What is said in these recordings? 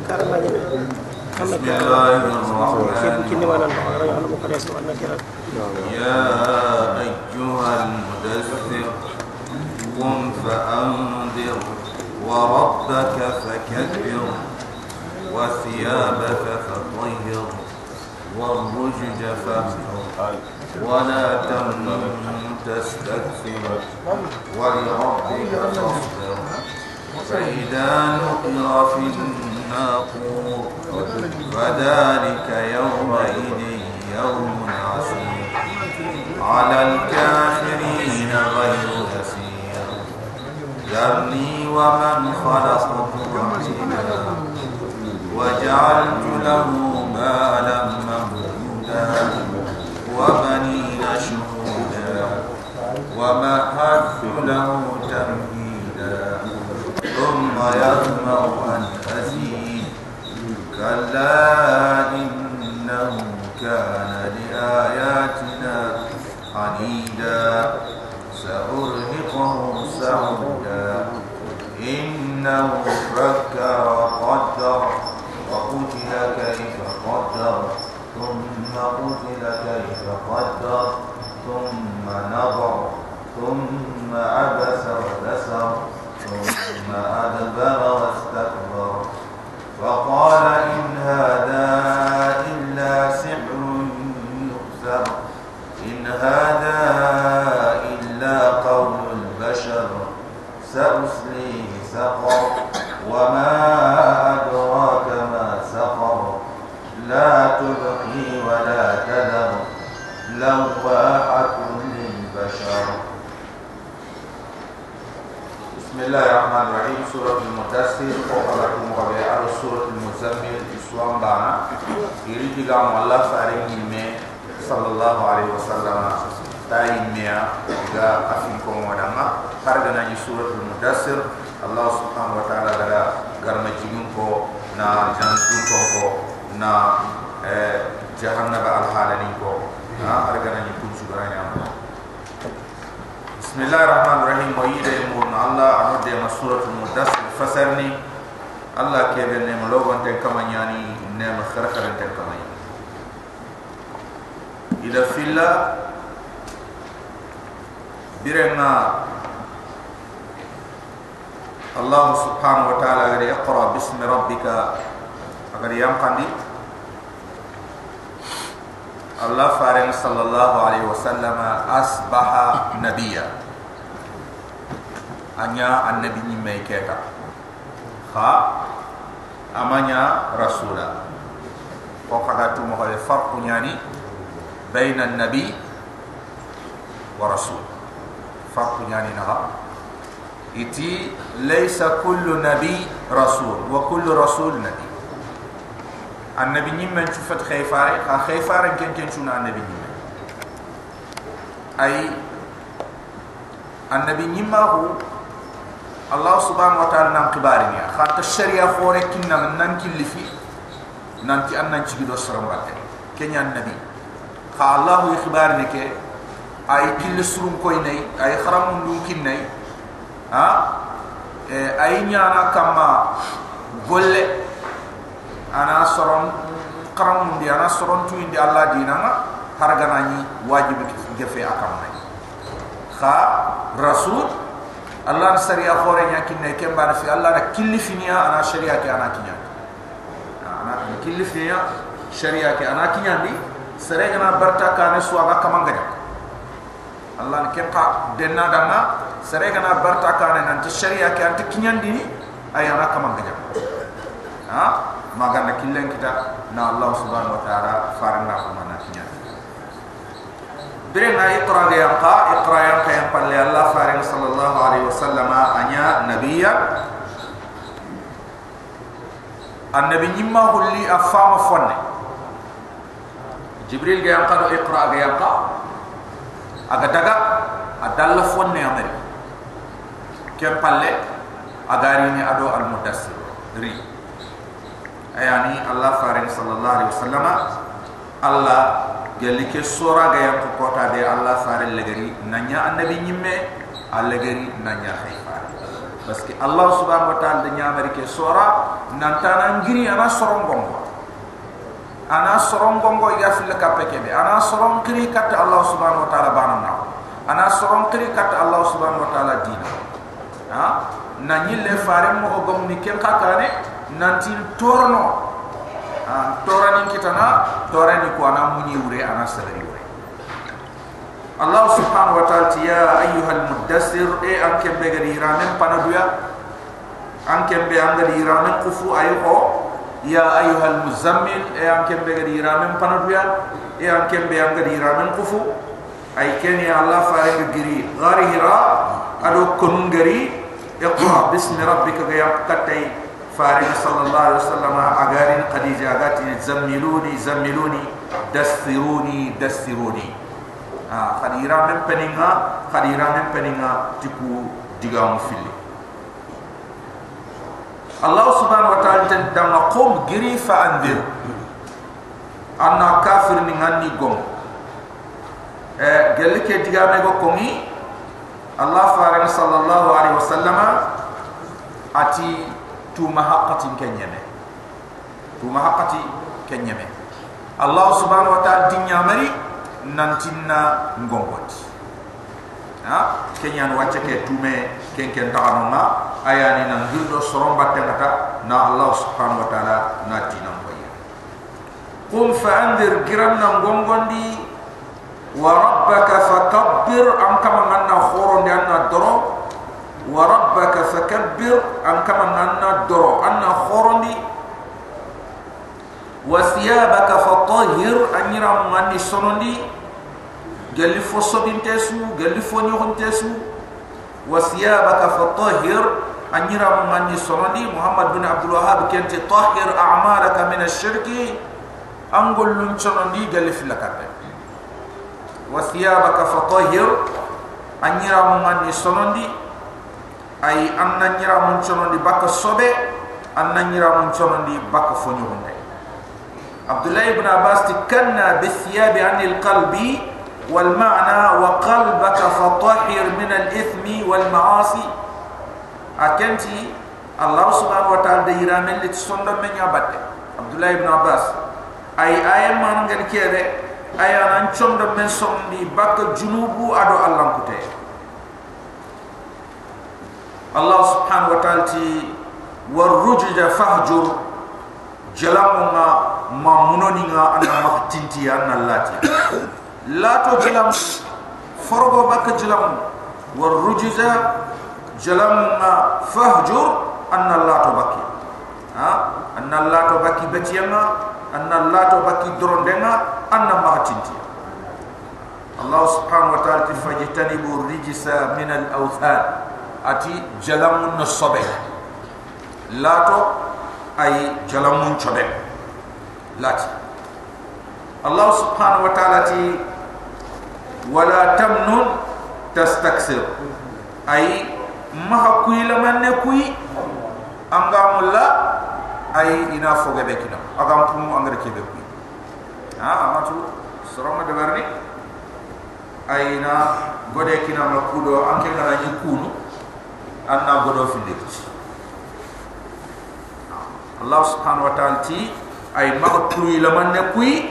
بسم الله الرحمن الرحيم يا أيها المدثر قم فأنذر وربك فكبر وثيابك فطهر والرجز فاهجر ولا تمنن تستكثر ولربك فاصبر فإذا نقر في الناقور فذلك يومئذ يوم عسير على الكافرين غير يسير ذرني ومن خلقت وحيدا وجعلت له مالا ممدودا وبنين شهودا ومهدت له تمهيدا ثم يطمع أن أزيد كلا إنه كان لآياتنا عنيدا سأرهقه سعودا إنه فكر وقدر وقتل كيف قدر ثم قتل كيف قدر ثم نظر ثم عبس وبسر ثم أدبر واستكبر فقال إن هذا إلا سحر يؤثر إن هذا إلا قول البشر سأصليه سقر وما أدراك ما سقر لا تبقي ولا تذر لواحة للبشر بسم الله الرحمن الرحيم سورة المدثر وقالكم وبيع سورة المزمل إسوام بانا يريد قام الله فارين مي صلى الله عليه وسلم تاين ميا إذا أفنكم ودما خرجنا سورة المدثر الله سبحانه وتعالى دلا غرم جيونكو نا جانتونكو نا جهنم الحالنينكو نا أرجعنا يكون سورة بسم الله الرحمن الرحيم ويدا يمون الله أنودي ما سورة المدثر فسرني الله كيف نعم لوغن تكمن يعني نعم خرخر تكمن إذا في الله برنا الله سبحانه وتعالى قال اقرأ باسم ربك أقول يمقني الله فارن صلى الله عليه وسلم أصبح نبيا أنيا النبي ميكيكا خا أمانيا رسولا وقالت مخالف فرق يعني بين النبي ورسول فرق يعني نها إتي ليس كل نبي رسول وكل رسول نبي النبي نيمن شفت خيفار كن شونا النبي نيمن أي النبي نيمه هو الله سبحانه وتعالى نام كبارني خاطر الشريعة فورك كنا ننكي اللي فيه ننتي أن ننتي بدو سرمبات كنيا النبي خا الله يخبرني كي أي كل سرم كويني أي خرام ممكن ني أي نيانا كما بول أنا سرون كرام دي أنا سرون توين دي الله دينا هرجاني واجب جفي أكمل خا رسول الله سريع فورين يمكن نكمل بعد في الله نكل فينيا أنا شريعة أنا كنيا أنا كل فينيا شريعة أنا كنيا دي سرعنا برتا كان سواغا كمان غدا الله نكيقا دنا دنا سرعنا برتا كان نانت الشريعة كانت كنيان دي أي أنا كمان غدا ما غنا كلن كده نا الله سبحانه وتعالى فارنا كمان كنيان برنا اقرا يقا يقبل الله فارن صلى الله عليه وسلم أنيا نبيا النبي نما هو اللي أفهم فنه جبريل جاء قالوا اقرأ جاء قا أقدعا أدل فون نعمري كم بالله أداريني أدو المدثر ري يعني الله فارن صلى الله عليه وسلم الله قال لك السورة جاء قطعة دي الله فارن لجري ننيا النبي نيمة الله جري ننيا خيفار parce que Allah subhanahu wa ta'ala de nyamari ke sora nantana ngiri ana sorongongo ya fil kapeke be ana soron kiri kat Allah subhanahu wa ta'ala banana ana soron kiri kat Allah subhanahu wa ta'ala dina ha na nyille fare mo gom ni ken kakane nanti torno torani kitana torani ko ana muni wure ana salari wure Allah subhanahu wa ta'ala ya ayyuhal muddassir anke begari ramen panaduya anke be angari ramen kufu ayo ya ayyuhal muzammil anke begari ramen panaduya anke be angari ramen kufu ay keni Allah faare giri gari hira ado konungari iqra bismi rabbika ya katay faare sallallahu alaihi wasallam agarin khadija agati zammiluni dassiruni khadira men peninga tiku digamu fili Allah subhanahu wa ta'ala tendama qom giri fa andir anna kafir ni ngani gom gelike digame go komi Allah faran sallallahu alaihi wasallam ati tu mahaqqatin kenyame Allah subhanahu wa ta'ala dinyamari nantinna ngongoti kenyan wacce ke tume ken taanonga ayani nan hildo soromba tengata na Allah subhanahu wa ta'ala na tinam boya qum fa andir giramna ngongondi wa rabbaka fakabbir am kama manna khoronde anna doro wa rabbaka fakabbir am kama manna doro anna khorondi wa thiyabaka fatahhir anyira mani sonondi galli fo sobintesu galli fo nyoxontesu wa thiyabaka fatahhir anyira mani sonondi Muhammad bin Abdul Wahhab kenti tahhir a'malaka min ash-shirki angol lun sonondi galli filakabe wa thiyabaka fatahhir anyira mani sonondi ay annanyira mun sonondi baka sobe annanyira mun sonondi baka fo nyoxonte Abdullah ibn Abbas tikanna bithiyabi anil qalbi wal ma'na wa qalbaka fatahhir min al ithmi wal ma'asi akanti Allah subhanahu wa ta'ala dayiramen lit sonda menya batte Abdullah ibn Abbas ay ayam man ngal kebe ayanan sonda men sondi bak junubu ado Allah kute Allah subhanahu wa ta'ala ti warujja fahjur jalamuna mamunoni nga anna mahtinti anna lati lato jalam forgo bak jalam warujza jalamuna fahjur anna lato baki anna lato baki betiyanga anna lato baki dorondenga anna mahtinti Allah subhanahu wa ta'ala fajtanibu rijsa min al-awthan ati jalamun sobe lato ay jalamun chobe lati Allah subhanahu wa ta'ala ti wala tamnun tastaksir ay mahakui lamanne kui angamulla ay ina foge bekina agam pumu angare kebe kui amatu soroma de barni ay na gode kina makudo anke ngara ni kunu anna godo findirti Allah subhanahu wa ta'ala ti ay magtui lamanne kui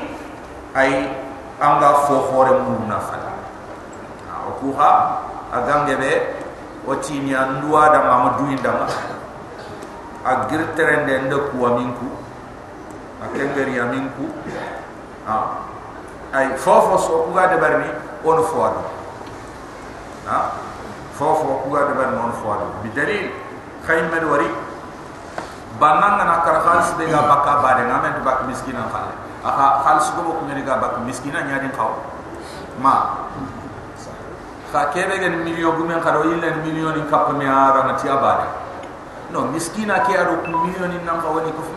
ay anga fo hore muna fala okuha agange be otini andua da mamadu indama agirterende ndoku aminku akengeri aminku ay fofo so kuga de barni on foado fofo kuga de barni on foado bi dalil khayma wari bananga na kar khalis de ga bakka bare ngamen bak miskina khale aka khalis go ko ngene ga bak miskina nyaadi xaw ma ka kebe gen million gumen kharo yilen million in kap me ara na ti abare no miskina ke aro ku million in nam woni ko fi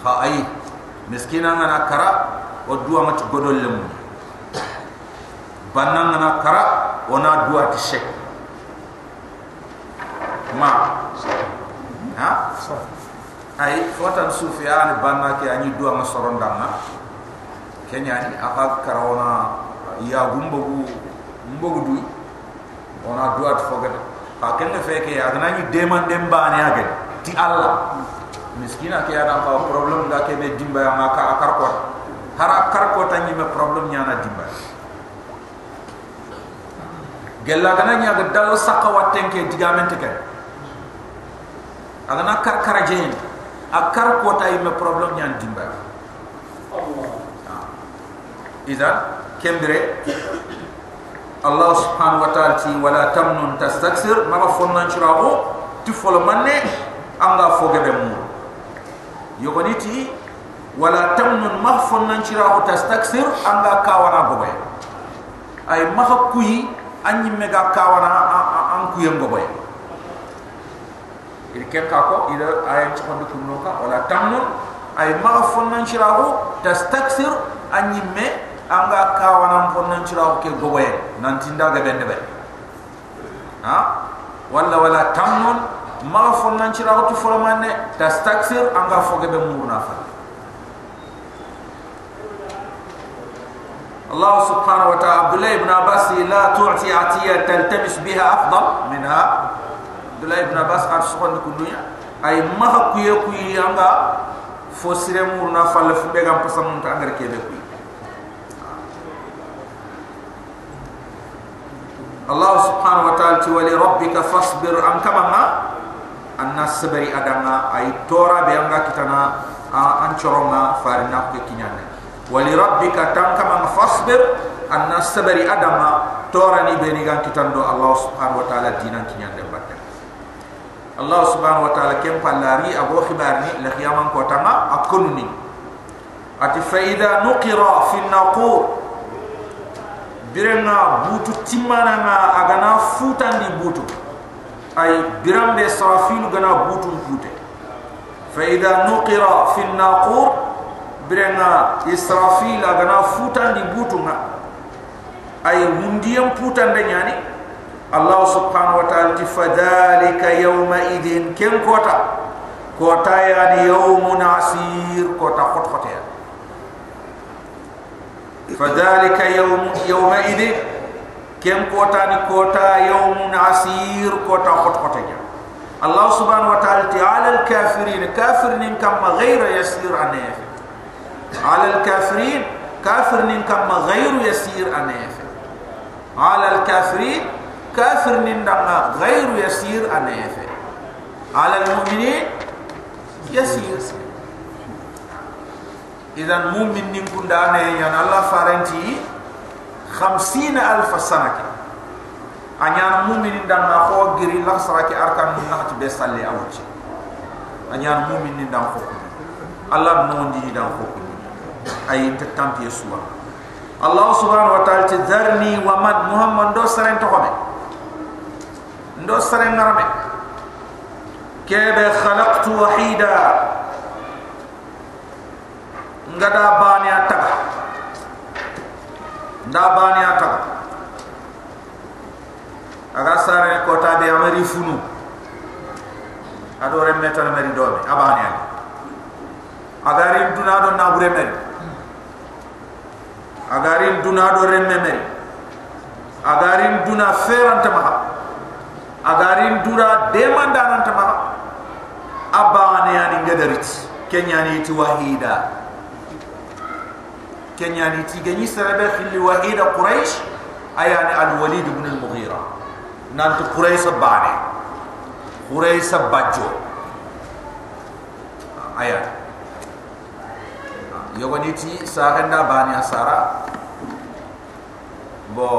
ha ay miskina ngana kara o duwa ma ci godol lem bananga na kara ona duwa ti shek ma ay fotan sufiyan banna ke ani duwa ma sorondana kenyani aka karawna ya gumbogu du ona duwa fogade aken feke agna ni demande mbane agen ti Allah miskina ke ada ko problem da ke be dimba ya maka akar ko hara kar ko tanyi me problem nyana dimba gella gana nya ga dalo sakawa tenke digamente ke agana kar karajen akar ko tay me problem nyana dimba Allah idan kembere Allah subhanahu wa ta'ala ti wala tamnun tastaksir ma fonna chirago ti folo manne anga foge be mu yogoniti wala tamnun ma fonna chirago tastaksir anga kawana gobe ay ma kuyi anyi mega kawana an kuyem gobe il kenka ko ila ay chondo kunoka wala tamnun ay ma fonna chirago tastaksir anyi me anga kawana ponnan ciraw ke goboye nan tinda ga bende be ha wala tamnun ma fonnan ciraw tu formanne tastaksir anga foge be murna fa Allah subhanahu wa ta'ala Abdullah ibn Abbas la tu'ti atiya taltamis biha afdal minha Abdullah ibn Abbas arshon ku dunya ay ma kuye anga fo sire murna fa le fu be gam pasam ta ngar ke be kuy Allah subhanahu wa ta'ala wali rabbika fasbir an kamama annas sabari adama ay tora be anga kitana an choronga farina ke kinyane wali rabbika tankama fasbir annas sabari adama tora ni be ni gan kitando Allah subhanahu wa ta'ala dinan kinyande batte Allah subhanahu wa ta'ala kem pallari abo khibarni la qiyaman ko tama akunni ati fa idha nuqira fi an-naqur birenga butu timana nga agana futandi butu ay birambe safilu gana butu pute fa idha nuqira fi an-naqur birenga israfil agana futandi butu nga ay mundiyam putande nyani Allah subhanahu wa ta'ala fadhalika yawma idin kem kota yani yawmun asir kota khotkhotya فذلك يومئذ كم كوتا يوم عسير كوتا خطخطيا الله سبحانه وتعالى على الكافرين كافرين كما غير يسير عنه على الكافرين كافرين كما غير يسير عنه على الكافرين كافرين كما غير يسير عنه على المؤمنين يسير إذن مؤمن نكون دانه يعني الله فارنتي 50,000 سنة أنيان مؤمن دانا خو غيري لا سراكي أركان نحت بيسالي أوجي أنيان مؤمن دان خو الله نوندي دان خو أي تتامبي يسوع الله سبحانه وتعالى تذرني ومن محمد دو سرين تخمي دو سرين نرمي كيف خلقت وحيدا ngada bania taga nda bania taga aga sare ko tabe amari funu ado remetal mari dobe abania agarin dunado na bure meri agarin dunado remme meri agarin duna feranta maha agarin dura demandana maha abania ni ngadarit kenyani ti wahida kenyani tigani sarabe khili wahida quraish ayani al-walid ibn al-mughira nant quraish bane quraish bajo ayat yogoniti sahenda bani asara bo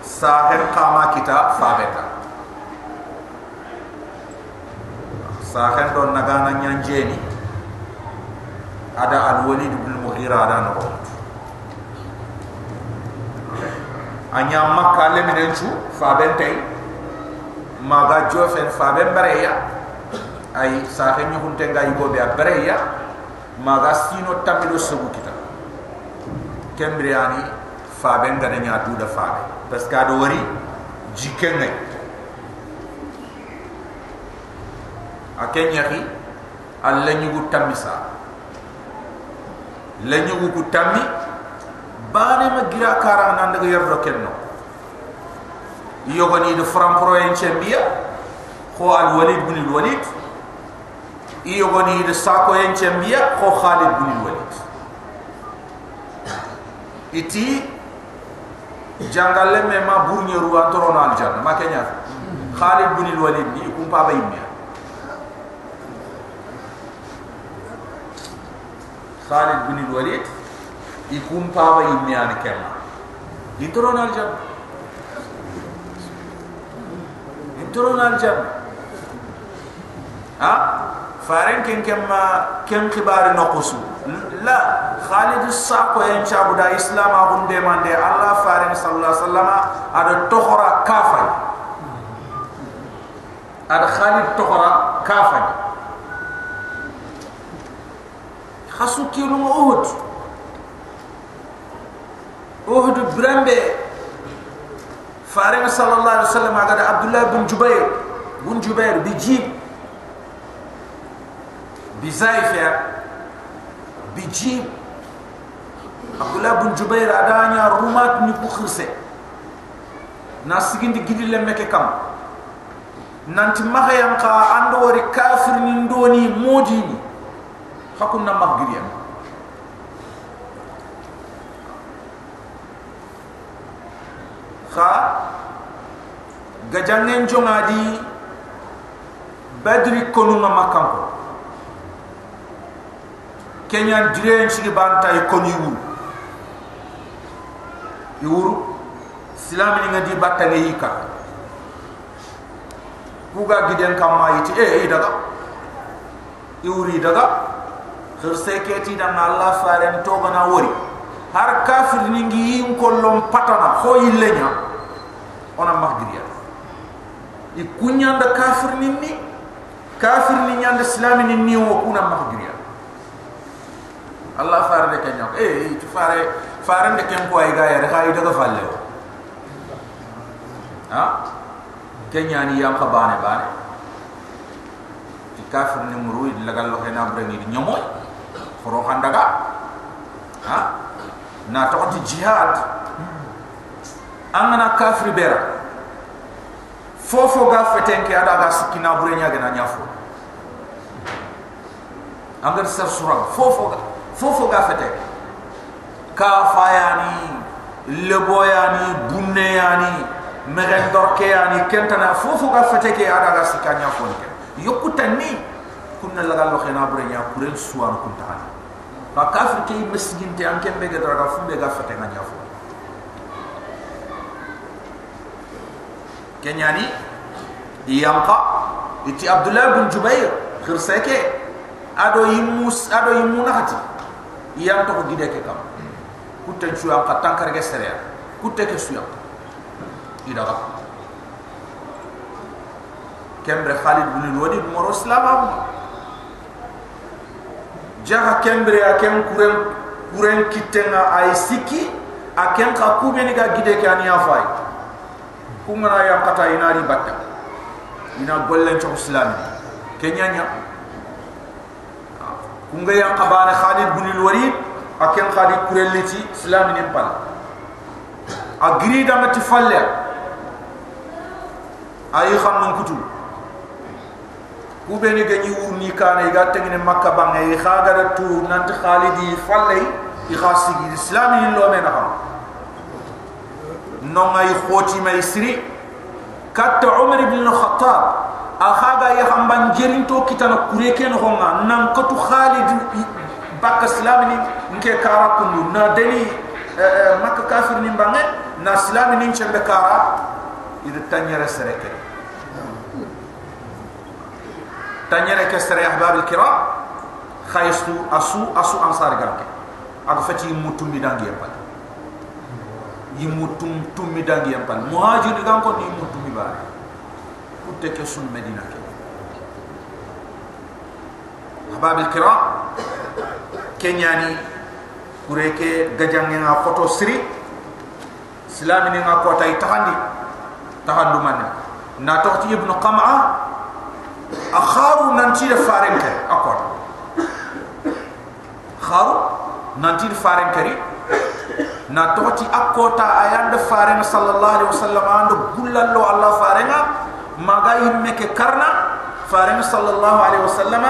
sahen kama kita fabeta sahen don nagana nyanjeni ada al-walid ibn al-mughira ada no anya makka le minenchu fabentay maga jofen faben bareya ay sahen ñu hunte ngay go be bareya maga sino tamido sugu kita kembriani faben gana nya duda fabe parce que ado wari jikenge akenya khi alla ñugo tamisa la ñugo ku tammi bane ma gira kara nan daga yerdo kenno yogoni de frampro en chembia ko al walid ibn al walid yogoni de sako en chembia ko khalid ibn al walid iti jangale me ma burni ruwa torona al janna ma kenya khalid ibn al walid ni kum pa bayimya khalid ibn al walid ikum pa bayimya ne kema di torona al janna ترون الجنة ها فارن كم كبار نقصو لا خالد الساقو ينشاب دا إسلام أبن ديمان دي الله فارن صلى الله عليه وسلم هذا تخرى كافر هذا خالد تخرى كافر خاصو كيلو أهد برمبه فارن صلى الله عليه وسلم على عبد الله بن جبير بجيب بزايفة بجيب عبد الله بن جبير أدانيا رومات نيكو خرسة ناسيكين دي جدي لمكة كم نانتي مخا ينقى عندوري كافر نندوني موجيني حكونا مغريا خا gajangen jongadi badri konu ma makamko kenyan diren ci bantay koni wuru silami ni ngadi batange yika buga giden kamma yiti daga iwuri daga khir seketi dan Allah faren to bana wori har kafir ni ngi kollom patana ho yillenya ona magriya ikunyanda kafir ni nyanda islami ni wo kuna magriya Allah farde kenya tu fare de ken ko ay gaaya rek ay daga falle ha kenya ni yam khabane bane ti kafir ni muruid lagal lo xena brani di ñomoy xoro xandaga ha na tawti jihad angana kafir bera fofo ga fetenke adaga sikina burenya gena nyafo angar sar sura fofo ga fetenke ka fayani leboyani bunneyani merendorkeyani kentana fofo ga fetenke adaga sikanya fonke yokutani kunna lagal lo khena burenya kurel suwan kuntani ka kafir ke mesginte anke mbege draga fumbe ga fetenga nyafo kenyani yanqa iti Abdullah bin Jubair khirsake ado yimunahati yanto ko gideke kam kutten suya ka tankar ge sere kutte ke suya idaga kembre Khalid bin Walid mo islam jaha kembre akem kuren kitenga ay siki akem ka kubeni ga gideke ani afay kumana yang kata inari batta ina gollen ci islam kenyanya kunga yang kabane Khalid bin Walid aken Khalid kureliti islam ni pal agri da mati falle ay xamnon kutul ku beni gani wurni kana ga tengene makka bangay xaga tu nant Khalidi falle i khasigi islam ni lo mena xam non ay khoti may siri kat Umar ibn al-Khattab akhaga ya hamban jerinto kitana kureke no honga nan katu Khalid bakka islam ni nke kara kundu na deni makka kafir ni bange na islam ni chembe kara ida tanyere sereke ahbab al-kiram khaystu asu ansar ganke ak fati mutum bi dangi yapal yimutum tummi dangi yampal muhajir gam ko ni mutum bi bare kutte ke sun medina ke ahbab al-kiram kenyani kureke gajange nga photo siri islami ni nga ko tay tahandu man na toxti ibn qam'a akharu nanti de farenke akor kharu nanti de farenkeri na toti akota ayanda farenga sallallahu alaihi wasallam ando gullallo Allah farenga maga yimme ke karna farenga sallallahu alaihi wasallam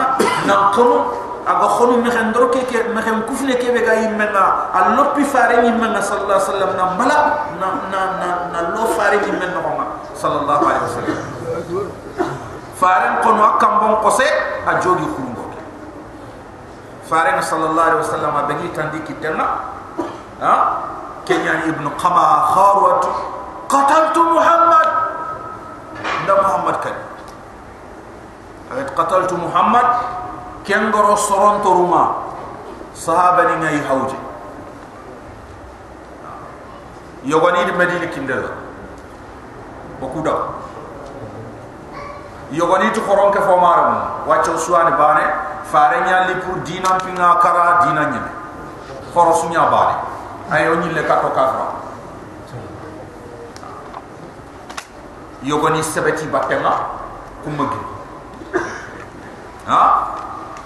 na kono aga khonu me xendro ke me kufne ke be ga yimme na allopi farenga yimme na sallallahu alaihi wasallam na mala na lo farenga yimme no ma sallallahu alaihi wasallam faren kono akambon kose a jogi khungo farenga sallallahu alaihi wasallam be tandi kitena ha kenyan ibn qama kharwat qataltu muhammad nda muhammad kan ayat qataltu muhammad kengoro soron toruma sahaba ni ngay hawje yogoni di medina kindela bokuda yogoni to khoronke fo maram waccio suwani bane fare nyali pour dinam pinga kara dinanye khorosunya bane ayo ni le kato kafra yogoni sebeti batema kumagi ha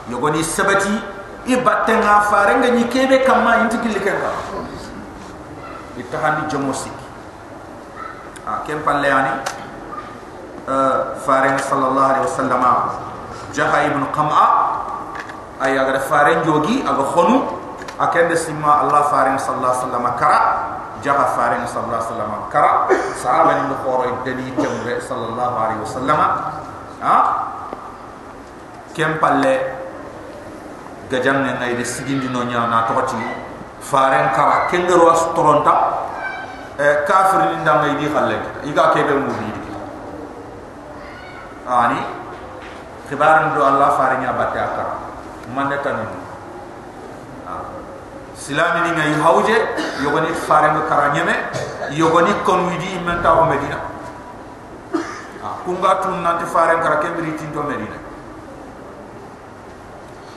yogoni sebeti ibatenga farenga ni kebe kama intigili kenga itahandi jomosik kempalle ani farenga sallallahu alaihi wasallam jaha ibn qam'a ay aga faren jogi aga khonu akende sima Allah faring sallallahu alaihi wasallam kara jaha faring sallallahu alaihi wasallam kara sahaba ni khoro dali tembe sallallahu alaihi wasallam ha kempalle gajanne ngay de sigindi no nyana toti faring kara kendero astoronta kafir ni ndangay di khalle iga kebe mudi ani khibaran do Allah farinya batte akara manetani silami ni ngay hawje yogoni farenga karanyeme yogoni konwidi menta o medina kunga tun nanti farenga karakembri tinto medina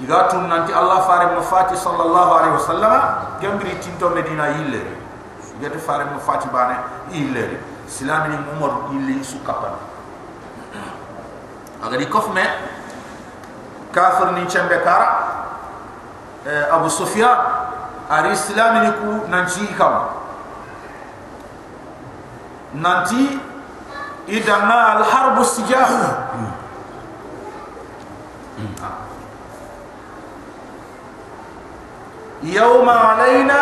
iga tun nanti Allah farenga mafati sallallahu alaihi wasallam kembri tinto medina yille yete farenga mafati bane yille silami ni umar yille su kapan agadi kofme kafir ni chembe kara Abu Sufyan ari islam ni ku nanti kam nanti idana al harb sijah yawma alaina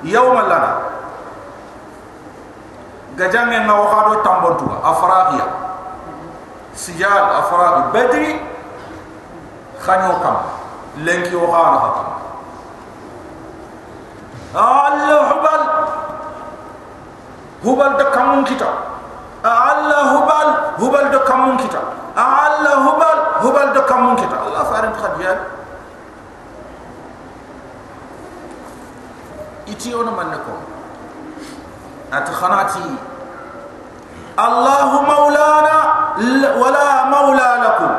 yawma lana gajange na wakado tambontu afraqiya sijal afraqi badri khanyo kam lenki wakana hakam Allah hubal de kamun kita Allah hubal de kamun kita Allah hubal de kamun kita Allah farin khadiyal iti ona manako at khanati Allah maulana wala maula lakum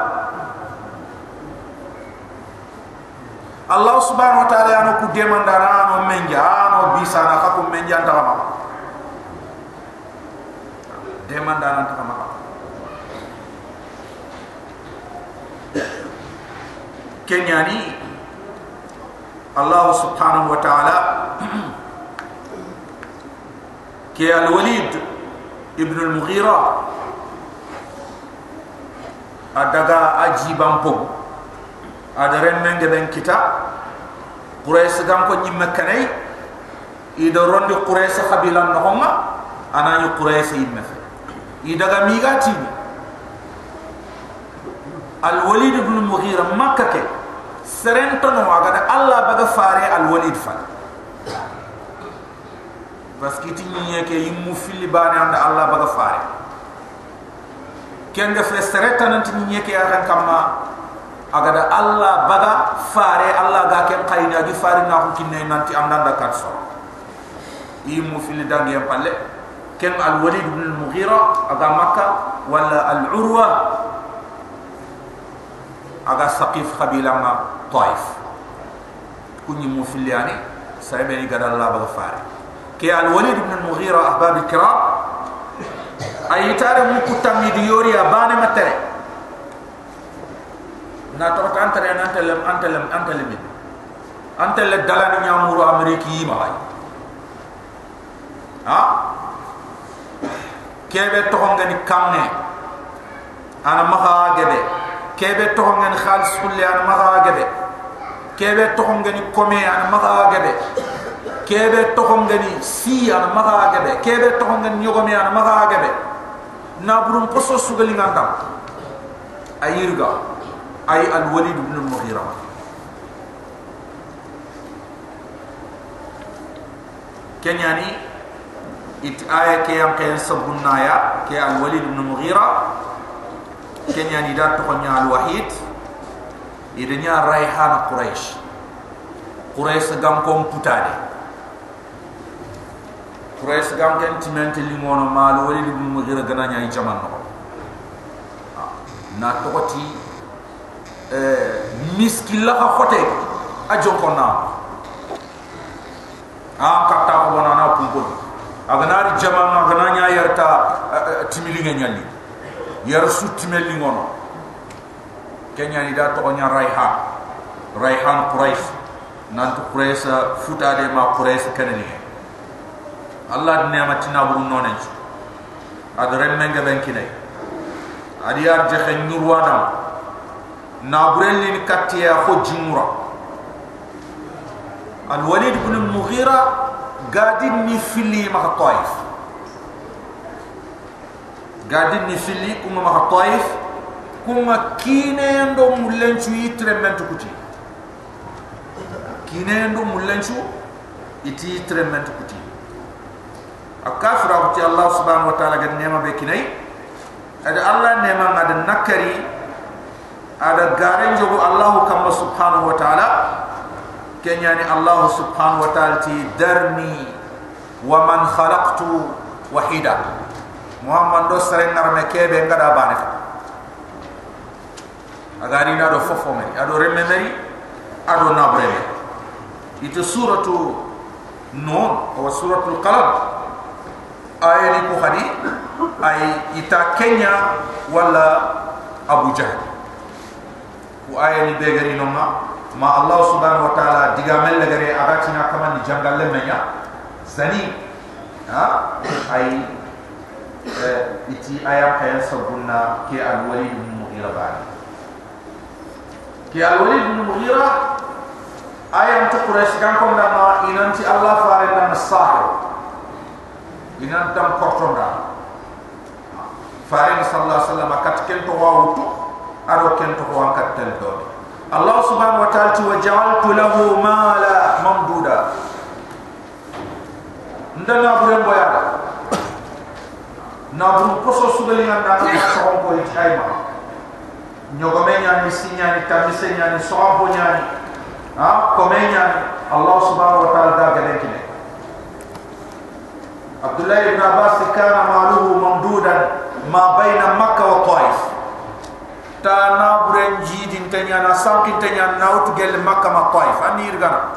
Allah subhanahu wa ta'ala ano ku demandana no menja no bisana ka ku menja ndama demandana ndama kenyani Allah subhanahu wa ta'ala ke al-Walid ibn al-Mughira adaga ajibam po ada remmenge ben kita Quraish gam ko nyimme kanay ido rondi Quraish khabilan no homa anani Quraish yimme fe idaga migati al-Walid ibn Mughira Makkah ke serento no aga Allah baga fare al-Walid fa parce que tinye ke yimmu fili bani anda Allah baga fare kenga fe sereta nan tinye ke akan kama agada Allah baga fare Allah ga ken qayna gi fare na ko kinne nanti am nanda kat so yimu fil dangi palle ken al-Walid ibn al-Mughira aga Makkah wala al-Urwa aga Saqif qabila ma Taif kunni mu fil yani sarebe ni gada Allah baga fare ke al-Walid ibn al-Mughira ahbab al-kiram ay tare mu kutammi di yori abane matere na to antare antelem dalani nyamuru ameriki ma way kebe to ngani kamne ana maha gebe kebe to ngani khalis kulli ana maha gebe kebe to ngani kome ana maha gebe kebe to ngani si ana maha gebe kebe to ngani nyogome ana maha gebe na burum poso sugali ngandam ayirga ay al walid ibn al mughira kenyani it aya ke yam ke sabunna ya ke al walid ibn mughira kenyani da to nya al wahid idenya rayhan quraish gam kom putade quraish gam ken timenti lingono mal walid ibn mughira gana nya jaman no na tokoti miskilla ha khote ajon konna kapta ko banana pumpol aganari jaman agana nya yarta timilinga nyalli yar su timeli ngono kenya ni da to nya rayhan quraish nan to quraish futade ma quraish kanani allah neematina bu nonen adore menga benkinay adiyar je xen nurwana na burel ni katiya ko jimura al walid ibn al mughira gadin ni fili ma taif gadin ni fili kuma ma taif kuma kine ndo mulenchu itrementu kuti kine ndo mulenchu iti itrementu kuti akafra kuti allah subhanahu wa ta'ala gad nema be kinai ada allah nema ngad nakari ada garen jogo allah kama subhanahu wa ta'ala kenyani allah subhanahu wa ta'ala ti darni wa man khalaqtu wahida muhammad do sare ngarme kebe ngada baneta agari na do fofomeri ado rememeri ado nabrele itu suratu nun wa suratul qalam ayani ko khadi ay ita kenya wala abu jahl ko ayani begari noma ma allah subhanahu wa ta'ala digamel lagare agatina kaman jangal lemenya zani ha ay iti aya kaya sabunna ki al walid ibn mughira bani ki al walid ibn mughira ayam to quraish kan ko ndama inanti allah faare na sahir inan tam kortonda faare sallallahu alaihi wasallam kat ken to wawutu aro ken to ko kat tel do allah subhanahu wa ta'ala wa ja'altu lahu mala mamduda ndana buren boyada na bu poso sugali nganda ko ko itayma nyogo menya ni sinya ni tamise nya ni soabo nya ni ko menya allah subhanahu wa ta'ala da galenkine abdullah ibn abbas kana maluhu mamdudan ma baina makkah wa taif ta na buren jidin tanya na sankin tanya na utgel makkah ma taif anir gana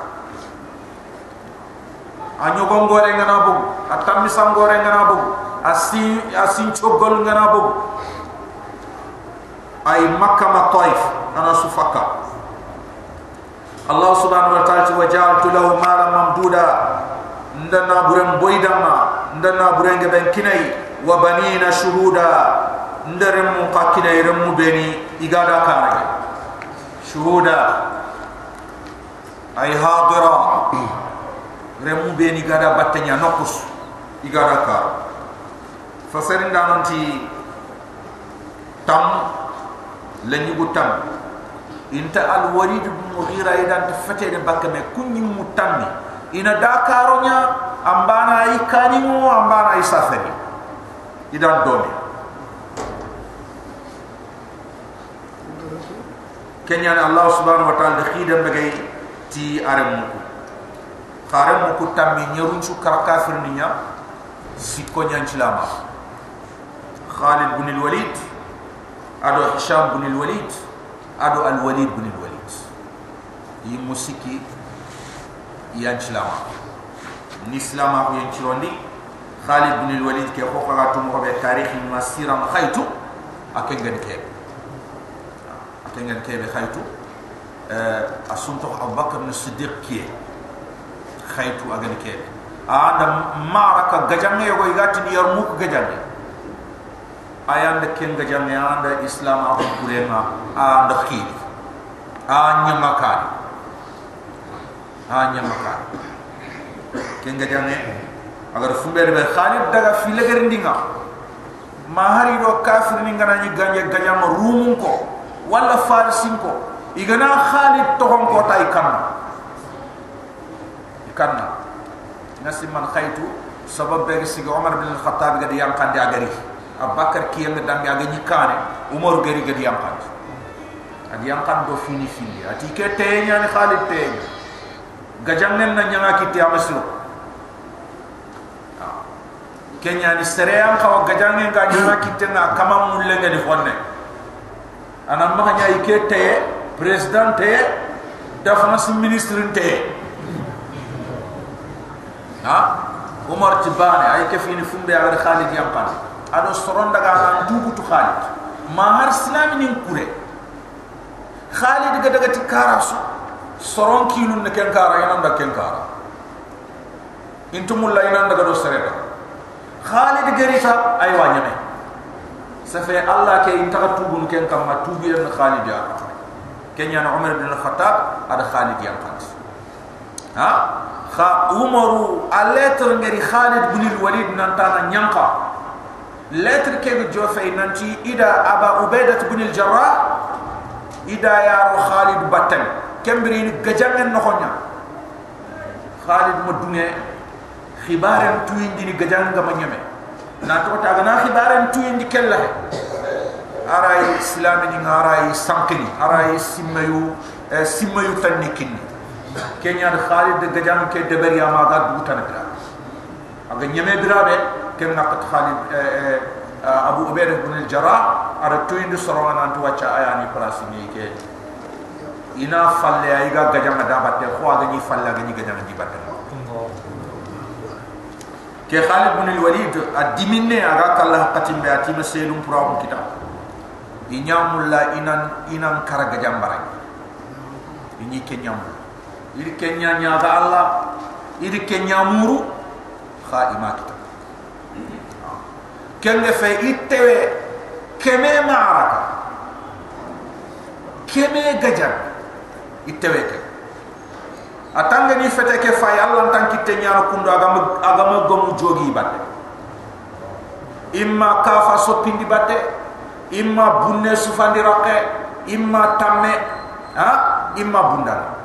anyo gongore ngana bu atami sangore ngana bu asin chogol ngana bu ay makkah ma taif ana sufaka allah subhanahu wa ta'ala wa ja'altu lahu mala mamduda ndana buren boydama ndana buren ben kinai wa banina shuhuda ndarem mu qakinai remu beni igada kare shuhuda ay hadira remu beni gada batenya nokus igada kare fasarin dananti tam lenyugo tam inta al walid ibn mughira idan tafate de bakame kunni mutammi ina dakaronya ambana ikanimu ambana isafari idan doni kenyan allah subhanahu wa ta'ala khidam bagay ti aramuku kharamuku tammi nyerunchu karakafir ninya sikko nyancilama khalid ibn al walid ado hisham ibn al walid ado al walid ibn al walid yi musiki yancilama ni islama ko yancilondi khalid ibn al walid ke ko fagatu mo be tarikh masira khaytu akengen ke be khaytu asunto abubakar ibn siddiq ki khaytu agen ke adam maraka gajange yogo igati ni yarmuk gajange ayan de ken gajam ya anda islam abu kurema anda khili anya makani ken gajam agar fumber be Khalid daga filegar ndinga mahari do kafir ni ngana ni ganje gajam rumun ko wala farisin ko igana Khalid tohon ko tay kanna nasi man khaytu sabab be sigi Umar bin al-Khattab gadi yang kandi agari Abubakar kiyam dambi agani kane Umar gari gadi yang kandi adi yang kan do fini ati ke tenya ni Khalid tenya gajam nen na nyanga kiti amaslo kenya ni seream kawa gajam nen ga nyanga kiti na kama mulle ngani fonne anam ma nya ike te president te defense ministre te Umar tibane ay ke fini fumbe agar Khalid yang kan ado soron daga kan dubutu Khalid mahar islam ni kure Khalid daga tikara soron kilun ne ken kara yana da ken kara intumul layna daga do sereda Khalid gerita ay wanyame safe Allah ke inta tubun ken kam tubi en Khalid ya kenya na Umar bin al-Khattab ada Khalid yang kan Umaru a lettre ngari Khalid bin al-Walid nantana nyanka lettre ke jofay nanti ida Aba Ubaidah bin al-Jarrah ida ya Khalid batten kembri ni gajangen noxonya Khalid madune khibaren tuyindi ni gajanga manyame na to taga na khibaren tuyindi kella aray islami ni aray sankini aray simayu tannikini kenya de Khalid de gajam ke de beriya ma ga dutan dra aga nyame birabe ken nakat Khalid Abu Ubaidah bin al-Jarrah ara tuyindi sorona antu wacha ayani place ni ke ina falle ay ga gajam da batte ko aga ni falle ga ni gajam di batte ke Khalid bin al-Walid adimine aga kallah qatim be atima selum puraw kita inyamulla inan kara gajam barang ini kenyam iri kenya nyaga Allah iri kenya muru khaima kita kenge fe ittewe keme ma'araka keme gajar ittewe ke atanga ni fete ke fay Allah tan kitte nyaara kundo agama gomu jogi batte imma kafa sopindi batte imma bunne sufandi raqe imma tamme imma bundal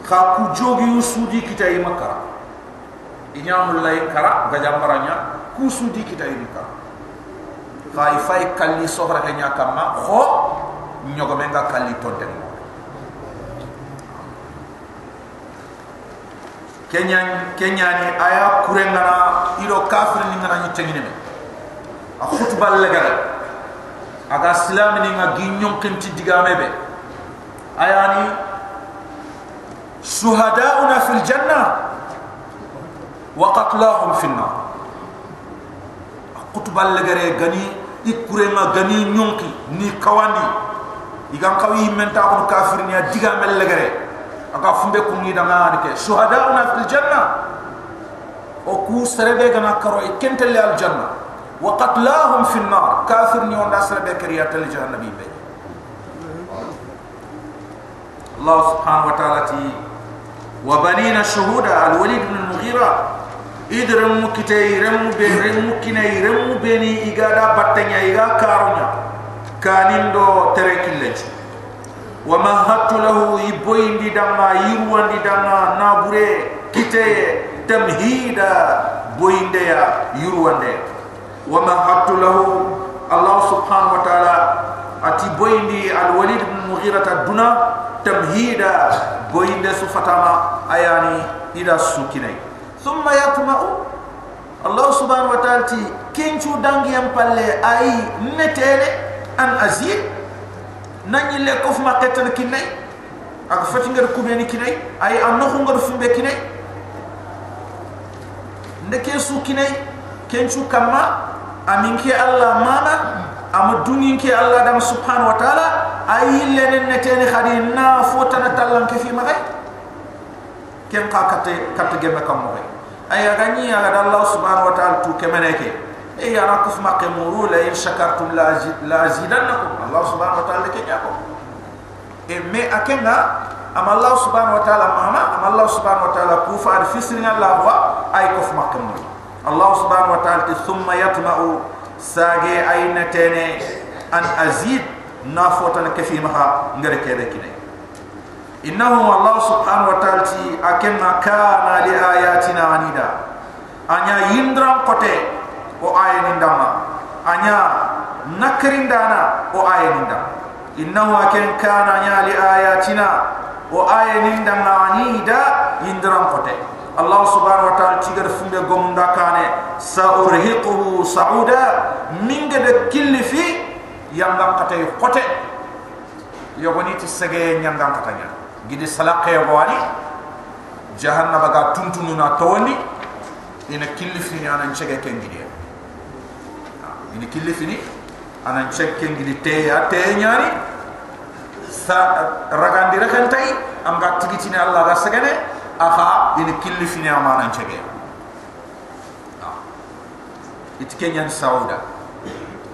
ka ku jogi usudi kita imakara inyamul lay kara gajambaranya ku sudi kita imakara kay fay kalli sohra ke nyakama kho nyogo menga kalli tonden kenya ni aya kurengana iro kafir ni ngana ni tengine me a khutbal legara aga islam ni nga ginyon kinti digame be ayani شهداؤنا في الجنة وقتلاهم في النار قطب اللغري غني يكرما غني نيونكي ني كواني يغان قوي من تاكو كافر ني ديغام اللغري اكا فمبه كو ني داما ديك شهداؤنا في الجنة او كو سربه غنا كرو كنتل الجنة وقتلاهم في النار كافر ني وندا سربه كريات الجنة بي الله سبحانه وتعالى وبنينا شهودا الوليد بن المغيرة إدرم كتاي رم كناي رم بني إيجادا باتنيا إيجا كارونا كانين دو تركيلج ومهدت له يبوين دي داما يروان دي داما نابوري كتاي تمهيدا بوين ديا يروان دي ومهدت له الله سبحانه وتعالى أتي بوين دي الوليد بن المغيرة الدنا تمهيدا بوين دي سفتاما أياني إلى السكيني ثم يطمع الله سبحانه وتعالى كنشو دانجي يمبالي أي نتيلي أن أزيد ناني لكوف ما قتل كيني أغفتين غير كوبيني كيني أي أنخون غير فنبي كيني نكي سكيني كنشو كما أمينكي الله ماما أما دونينكي الله دام سبحانه وتعالى أي لين نتيني خدينا فوتنا تلان كفي مغي كم قاكت جمع كم مغي أي غني على الله سبحانه وتعالى تو كمنك e ya na kuf maqmuru la in shakartum la azidannakum Allah subhanahu wa ta'ala ke nyako e me akenga am Allah subhanahu wa ta'ala mama am Allah subhanahu wa ta'ala kufa fisringa la wa ay kuf maqmuru Allah subhanahu wa ta'ala thumma yatma'u sage aynatene an azid nafotana kafi maha ngare kede kine innahu Allah subhanahu wa ta'ala akenna kana li ayatina anida anya yindram kote o ayanin dama anya nakrindana o ayanin dama innahu aken kana nya li ayatina o ayanin dama anida yindram kote Allah subhanahu wa ta'ala tigar funde gomunda kane saurhiquhu sauda minga de kilfi yangam katay kote yogoni ti sege nyangam katanya gidi salaqe wani jahannama ga tuntunu na tawni ina kilfi ni anan chege kengidi ina kilfi ni anan chege kengidi te ya te nyari sa ragandi rakantai am ga tigiti ni Allah ga segene aha ina kilfi ni amanan chege itkenyan sauda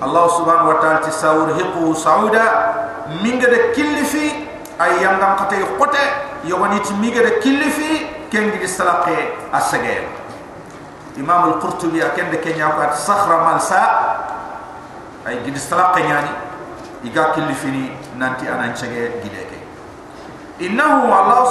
Allah subhanahu wa ta'ala tisawurhiqu sauda minga de kilfi ay yangam katay qote yogoni ti miga de kilfi kengi di salaqe asagel Imam al-Qurtubi akende kenya ko sakhra malsa ay gidi salaqe nyani iga kilfi ni nanti anan chege gideke innahu Allah